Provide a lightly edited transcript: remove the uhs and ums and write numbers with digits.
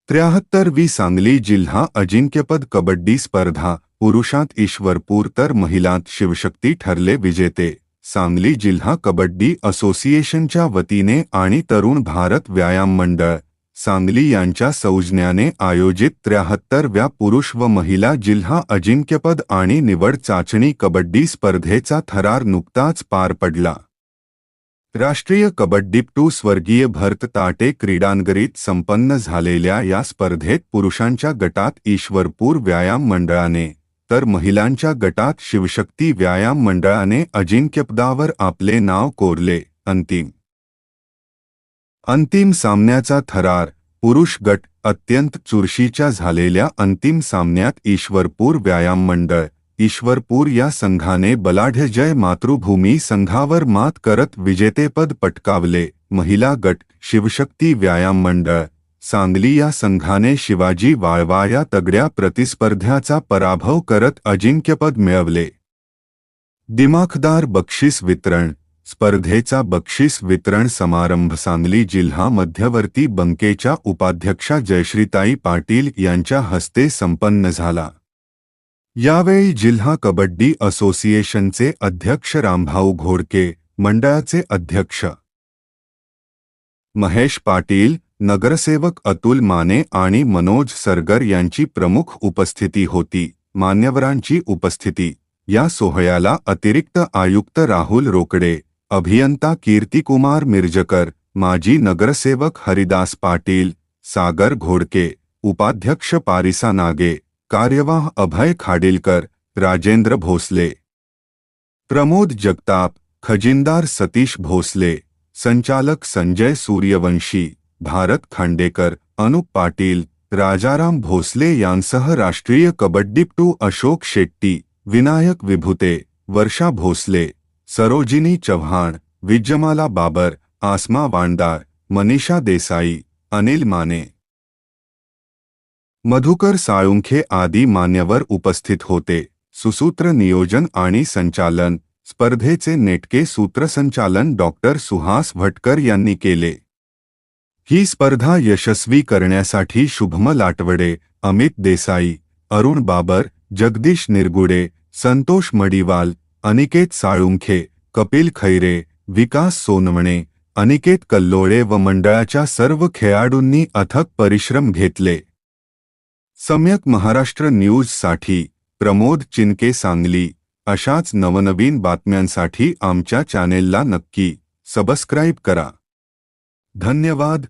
73वी सांगली जिल्हा अजिंक्यपद कबड्डी स्पर्धा पुरुषांत ईश्वरपूर तर महिलांत शिवशक्ती ठरले विजेते। सांगली जिल्हा कबड्डी असोसिएशनच्या वतीने आणि तरुण भारत व्यायाम मंडळ सांगली यांच्या सौजन्याने आयोजित 73व्या पुरुष व महिला जिल्हा अजिंक्यपद आणि निवड चाचणी कबड्डी स्पर्धेचा थरार नुकताच पार पडला। राष्ट्रीय कबड्डीपटू स्वर्गीय भरत ताटे क्रीडांगणीत संपन्न झालेल्या या स्पर्धेत पुरुषांच्या गटात ईश्वरपूर व्यायाम मंडळाने तर महिलांच्या गटात शिवशक्ती व्यायाम मंडळाने अजिंक्यपदावर आपले नाव कोरले। अंतिम सामन्याचा थरार पुरुष गट अत्यंत चुरशीच्या झालेल्या अंतिम सामन्यात ईश्वरपूर व्यायाम मंडळ ईश्वरपूर या संघाने बलाढ्य जय मातृभूमी संघावर मात करत विजेतेपद पटकावले। महिला गट शिवशक्ती व्यायाम मंडळ सांगली या संघाने शिवाजी वाळवा या तगड्या प्रतिस्पर्ध्याचा पराभव करत अजिंक्यपद मिळवले। दिमाखदार बक्षीस वितरण स्पर्धेचा बक्षीस वितरण समारंभ सांगली जिल्हा मध्यवर्ती बँकेच्या उपाध्यक्षा जयश्रीताई पाटील यांच्या हस्ते संपन्न झाला। यावेळी जिल्हा कबड्डी असोसिएशनचे अध्यक्ष रामभाऊ घोडके, मंडळाचे अध्यक्ष महेश पाटील, नगरसेवक अतुल माने आणि मनोज सरगर यांची प्रमुख उपस्थिती होती। मान्यवरांची उपस्थिती या सोहळ्याला अतिरिक्त आयुक्त राहुल रोकडे, अभियंता कीर्तिकुमार मिर्जकर, माजी नगरसेवक हरिदास पाटील, सागर घोडके, उपाध्यक्ष पारिसा नागे, कार्यवाह अभय खाडिलकर, राजेंद्र भोसले, प्रमोद जगताप, खजिनदार सतीश भोसले, संचालक संजय सूर्यवंशी, भारत खांडेकर, अनुप पाटील, राजाराम भोसले यांसह राष्ट्रीय कबड्डीपटू अशोक शेट्टी, विनायक विभुते, वर्षा भोसले, सरोजिनी चव्हाण, विजयमाला बाबर, आसमा वांडार, मनीषा देसाई, अनिल माने, मधुकर साळुंखे आदी मान्यवर उपस्थित होते। सुसूत्र नियोजन आणि संचालन स्पर्धेचे नेटके सूत्रसंचालन डॉक्टर सुहास भटकर यांनी केले। ही स्पर्धा यशस्वी करण्यासाठी शुभम लाटवडे, अमित देसाई, अरुण बाबर, जगदीश निरगुडे, संतोष मडिवाल, अनिकेत साळुंखे, कपिल खैरे, विकास सोनवणे, अनिकेत कल्लोळे व मंडळाच्या सर्व खेळाडूंनी अथक परिश्रम घेतले। सम्यक महाराष्ट्र न्यूज साठी प्रमोद चिनके सांगली। अशाच नवनवीन बातम्यांसाठी आमच्या चॅनेलला नक्की सबस्क्राईब करा। धन्यवाद।